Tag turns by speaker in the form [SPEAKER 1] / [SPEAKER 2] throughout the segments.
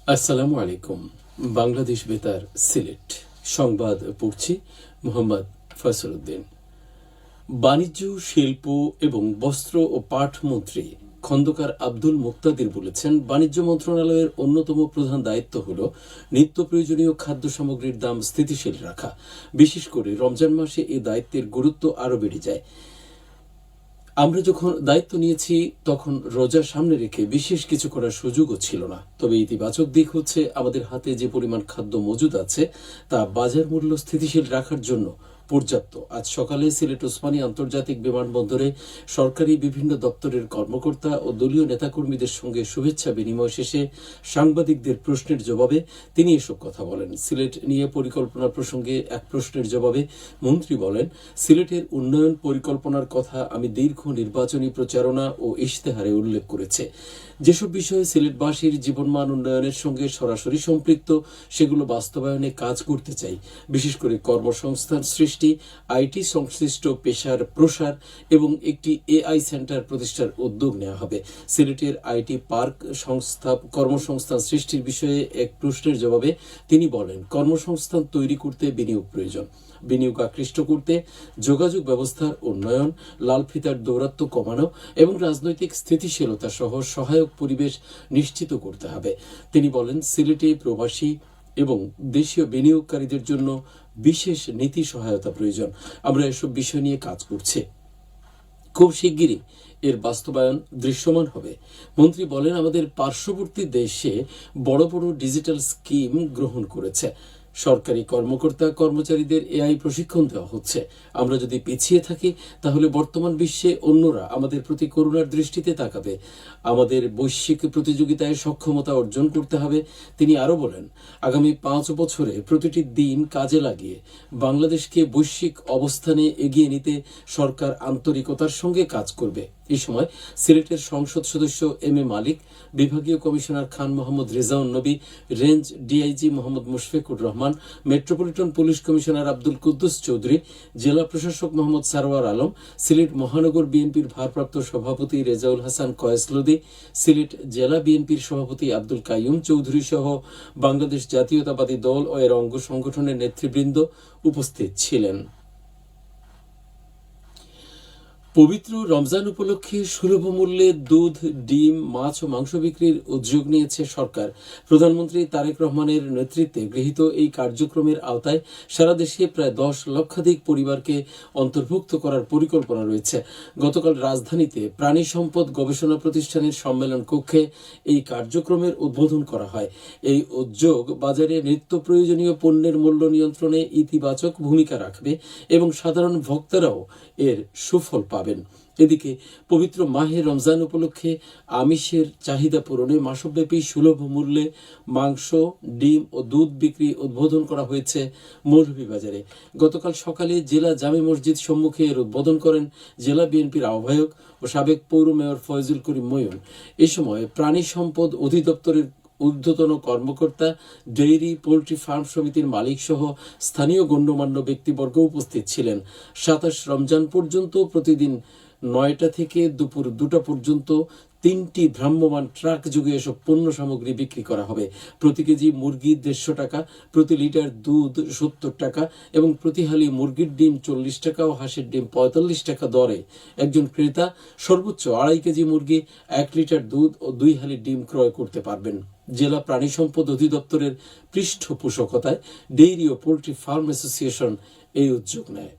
[SPEAKER 1] আসসালামু আলাইকুম। বাংলাদেশ বেতার, সিলেট সংবাদ পড়ছি মোহাম্মদ ফয়সল উদ্দিন। বাণিজ্য, শিল্প এবং বস্ত্র ও পাট মন্ত্রী খন্দকার আব্দুল মুক্তাদির বলেছেন, বাণিজ্য মন্ত্রণালয়ের অন্যতম প্রধান দায়িত্ব হল নিত্য প্রয়োজনীয় খাদ্য সামগ্রীর দাম স্থিতিশীল রাখা। বিশেষ করে রমজান মাসে এই দায়িত্বের গুরুত্ব আরও বেড়ে যায়। আমরা যখন দায়িত্ব নিয়েছি তখন রোজা সামনে রেখে বিশেষ কিছু করার সুযোগও ছিল না। তবে ইতিবাচক দিক হচ্ছে, আমাদের হাতে যে পরিমাণ খাদ্য মজুদ আছে তা বাজার মূল্য স্থিতিশীল রাখার জন্য পর্যাপ্ত। আজ সকালে সিলেট ওসমানী আন্তর্জাতিক বিমানবন্দরে সরকারি বিভিন্ন দপ্তরের কর্মকর্তা ও দলীয় নেতাকর্মীদের সঙ্গে শুভেচ্ছা বিনিময় শেষে সাংবাদিকদের প্রশ্নের জবাবে তিনি এসব কথা বলেন। সিলেট নিয়ে পরিকল্পনা প্রসঙ্গে এক প্রশ্নের জবাবে মন্ত্রী বলেন, সিলেটের উন্নয়ন পরিকল্পনার কথা আমি দীর্ঘ নির্বাচনী প্রচারণা ও ইশতেহারে উল্লেখ করেছে। যেসব বিষয়ে সিলেটবাসীর জীবনমান উন্নয়নের সঙ্গে সরাসরি সম্পৃক্ত, সেগুলো বাস্তবায়নে কাজ করতে চাই। বিশেষ করে কর্মসংস্থান সৃষ্টি, আইটি সংশ্লিষ্ট পেশার প্রসার এবং একটি এআই সেন্টার প্রতিষ্ঠার উদ্যোগ নেওয়া হবে। সিলেটের আইটি পার্ক কর্মসংস্থান সৃষ্টির বিষয়ে এক প্রশ্নের জবাবে তিনি বলেন, কর্মসংস্থান তৈরি করতে বিনিয়োগ প্রয়োজন। বিনিয়োগ আকৃষ্ট করতে যোগাযোগ ব্যবস্থার উন্নয়ন, লাল ফিতার দৌরাত্ম্য কমানো এবং রাজনৈতিক স্থিতিশীলতা সহ সহায়ক পরিবেশ নিশ্চিত করতে হবে। তিনি বলেন, সিলেটে প্রবাসী এবং দেশীয় বিনিয়োগকারীদের জন্য বিশেষ নীতি সহায়তা প্রয়োজন। আমরা এসব বিষয় নিয়ে কাজ করছি। খুব শিগগিরই এর বাস্তবায়ন দৃশ্যমান হবে। মন্ত্রী বলেন, আমাদের পার্শ্ববর্তী দেশে বড় বড় ডিজিটাল স্কিম গ্রহণ করেছে। সরকারি কর্মকর্তা কর্মচারীদের এআই প্রশিক্ষণ দেওয়া হচ্ছে। আমরা যদি পিছিয়ে থাকি তাহলে বর্তমান বিশ্বে অন্যরা আমাদের প্রতি করুণার দৃষ্টিতে তাকাবে। আমাদের বৈশ্বিক প্রতিযোগিতায় সক্ষমতা অর্জন করতে হবে। তিনি আরো বলেন, আগামী 5 বছরে প্রতিটি দিন কাজে লাগিয়ে বাংলাদেশকে বৈশ্বিক অবস্থানে এগিয়ে নিতে সরকার আন্তরিকতার সঙ্গে কাজ করবে। এই সময় সিলেটের সংসদ সদস্য এম এ মালিক, বিভাগীয় কমিশনার খান Mohammad Rezaun Nabi, range DIG Mohammad Mushfiqur Rahman, metropolitan police commissioner Abdul Quddus Chowdhury, জেলা প্রশাসক মোহাম্মদ সারওয়ার আলম, সিলেট মহানগর বিএনপির ভারপ্রাপ্ত সভাপতি রেজাউল হাসান কয়েসলুদি, সিলেট জেলা বিএনপির সভাপতি আব্দুল কাইয়ুম চৌধুরী সহ বাংলাদেশ জাতীয়তাবাদী দল ও এর অঙ্গ সংগঠনের নেতৃবৃন্দ উপস্থিত ছিলেন। পবিত্র রমজান উপলক্ষে সুলভ মূল্যে দুধ, ডিম, মাছ ও মাংস বিক্রির উদ্যোগ নিয়েছে সরকার। প্রধানমন্ত্রী তারেক রহমানের নেতৃত্বে গৃহীত এই কার্যক্রমের আওতায় সারা দেশে প্রায় 10 লক্ষাধিক পরিবারকে অন্তর্ভুক্ত করার পরিকল্পনা রয়েছে। গতকাল রাজধানীতে প্রাণী সম্পদ গবেষণা প্রতিষ্ঠানের সম্মেলন কক্ষে এই কার্যক্রমের উদ্বোধন করা হয়। এই উদ্যোগ বাজারে নিত্য প্রয়োজনীয় পণ্যের মূল্য নিয়ন্ত্রণে ইতিবাচক ভূমিকা রাখবে এবং সাধারণ ভোক্তারাও এর সুফল পাবেন। এদিকে পবিত্র মাহে রমজান উপলক্ষে আমিষের চাহিদা পূরণে মাসব্যাপী সুলভ মূল্যে মাংস, ডিম ও দুধ বিক্রি উদ্বোধন করা হয়েছে মৌলভীবাজারে। গতকাল সকালে জেলা জামে মসজিদ সম্মুখে এর উদ্বোধন করেন জেলা বিএনপির আহ্বায়ক ও সাবেক পৌর মেয়র ফয়জুল করিম ময়ূন। এ সময় প্রাণী সম্পদ অধিদপ্তরের ঊর্ধ্বতন কর্মকর্তা, ডেইরি পোল্ট্রি ফার্ম সমিতির মালিক সহ স্থানীয় গণ্যমান্য ব্যক্তিবর্গ উপস্থিত ছিলেন। 27 রমজান পর্যন্ত প্রতিদিন 9টা থেকে দুপুর 2টা পর্যন্ত 3টি ভ্রাম্যমাণ ট্রাক যোগে এসব পণ্য সামগ্রী বিক্রি করা হবে। প্রতি কেজি মুরগি 150 টাকা, প্রতি লিটার দুধ 70 টাকা এবং প্রতি হালি মুরগির ডিম 40 টাকা ও হাঁসের ডিম 45 টাকা দরে একজন ক্রেতা সর্বোচ্চ 2.5 কেজি মুরগি, 1 লিটার দুধ ও 2 হালি ডিম ক্রয় করতে পারবেন। জেলা প্রাণী সম্পদ অধিদপ্তরের পৃষ্ঠপোষকতায় ডেইরি ও পোল্ট্রি ফার্ম অ্যাসোসিয়েশন এই উদ্যোগ নেয়।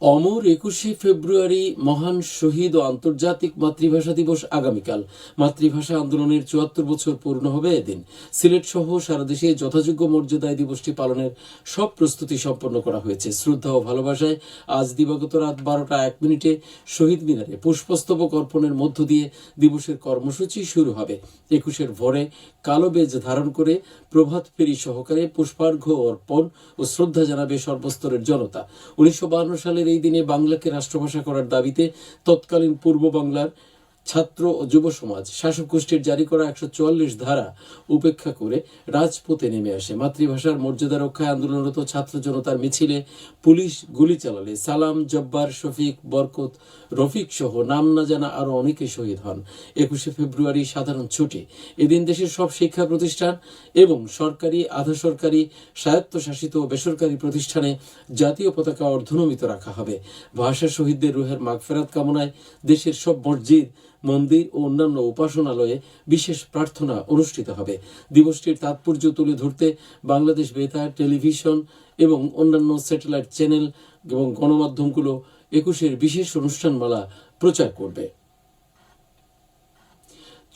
[SPEAKER 1] অমর 21শে ফেব্রুয়ারি মহান শহীদ ও আন্তর্জাতিক মাতৃভাষা দিবস আগামীকাল। মাতৃভাষা আন্দোলনের 74 বছর পূর্ণ হবে এদিন। সিলেট সহ সারা দেশে যথাযোগ্য মর্যাদায় দিবসটি পালনের সব প্রস্তুতি সম্পন্ন করা হয়েছে। শ্রদ্ধা ও ভালোবাসায় আজ দিবাগত রাত 12টা 1 মিনিটে শহীদ মিনারে পুষ্পস্তবক অর্পণের মধ্য দিয়ে দিবসের কর্মসূচি শুরু হবে। 21-এর ভোরে কালো বেজ ধারণ করে প্রভাত ফেরি সহকারে পুষ্পার্ঘ্য অর্পণ ও শ্রদ্ধা জানাবে সর্বস্তরের জনতা। 1952 সালের এই দিনে বাংলাকে রাষ্ট্রভাষা করার দাবিতে তৎকালীন পূর্ব বাংলার ছাত্র ও যুব সমাজ শাসক গোষ্ঠীর জারি করা 144 ধারা উপেক্ষা করে রাজপথে নেমে আসে। মাতৃভাষার মর্যাদা রক্ষায় আন্দোলনরত ছাত্র জনতার মিছিলে পুলিশ গুলি চালালে সালাম, জব্বার, শফিক, বরকত, রফিক সহ নাম না জানা আরো অনেকে শহীদ হন। 21শে ফেব্রুয়ারি সাধারণ ছুটি। এদিন দেশের সব শিক্ষা প্রতিষ্ঠান এবং সরকারি, আধা সরকারি, স্বায়ত্তশাসিত ও বেসরকারি প্রতিষ্ঠানে জাতীয় পতাকা অর্ধনমিত রাখা হবে। ভাষা শহীদদের রুহের মাগফিরাত কামনায় দেশের সব মসজিদ, মন্দির ও অন্যান্য উপাসনালয়ে বিশেষ প্রার্থনা অনুষ্ঠিত হবে। দিবসটির তাৎপর্য তুলে ধরতে বাংলাদেশ বেতার, টেলিভিশন এবং অন্যান্য স্যাটেলাইট চ্যানেল এবং গণমাধ্যমগুলো 21-এর বিশেষ অনুষ্ঠানমালা প্রচার করবে।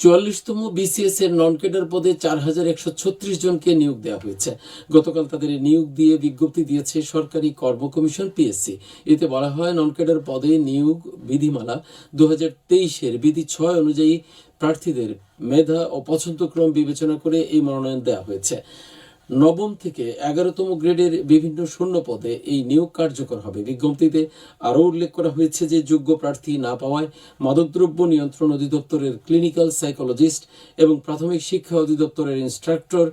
[SPEAKER 1] 44তম বিসিএস এর নন ক্যাডার পদে 4136 জনকে নিয়োগ দেওয়া হয়েছে। গতকাল তাদের নিয়োগ দিয়ে বিজ্ঞপ্তি দিয়েছে সরকারি কর্ম কমিশন পিএসসি। এতে বলা হয়, নন ক্যাডার পদে নিয়োগ বিধিমালা 2023-এর বিধি 6 অনুযায়ী প্রার্থীদের মেধা ও পছন্দক্রম বিবেচনা করে এই মনোনয়ন দেওয়া হয়েছে। 9ম থেকে 11তম গ্রেডের বিভিন্ন শূন্য পদে এই নিয়োগ কার্যকর হবে। বিজ্ঞপ্তিতে আরও উল্লেখ করা হয়েছে যে যোগ্য প্রার্থী না পাওয়ায় মাদকদ্রব্য নিয়ন্ত্রণ অধিদপ্তরের ক্লিনিক্যাল সাইকোলজিস্ট এবং প্রাথমিক শিক্ষা অধিদপ্তরের ইনস্ট্রাক্টর,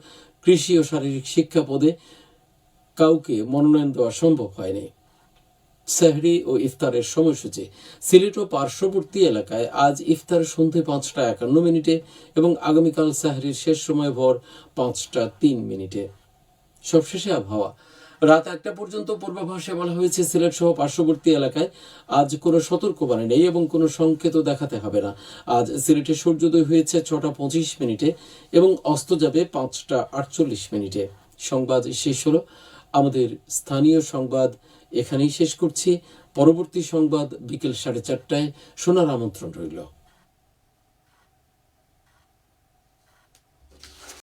[SPEAKER 1] কৃষি ও শারীরিক শিক্ষা পদে কাউকে মনোনয়ন দেওয়া সম্ভব হয়নি। সেহরি ও ইফতারের সময়সূচি। সিলেট ও পার্শ্ববর্তী এলাকায় আজ ইফতার সন্ধ্যে 5টা 51 এবং আগামীকাল সেহরির শেষ সময় ভোর 5টা 3। সবশেষে আবহাওয়া। রাত 1টা পর্যন্ত পূর্বাভাসে বলা হয়েছে, সিলেট সহ পার্শ্ববর্তী এলাকায় আজ কোনো সতর্কবাণী নেই এবং কোনো সংকেত দেখাতে হবে না। আজ সিলেটে সূর্যোদয় হয়েছে 6টা 25 এবং অস্ত যাবে 5টা 48। সংবাদ শেষ হলো। আমাদের স্থানীয় সংবাদ এখানেই শেষ করছি। পরবর্তী সংবাদ বিকেল 4:30টায় শোনার আমন্ত্রণ রইল।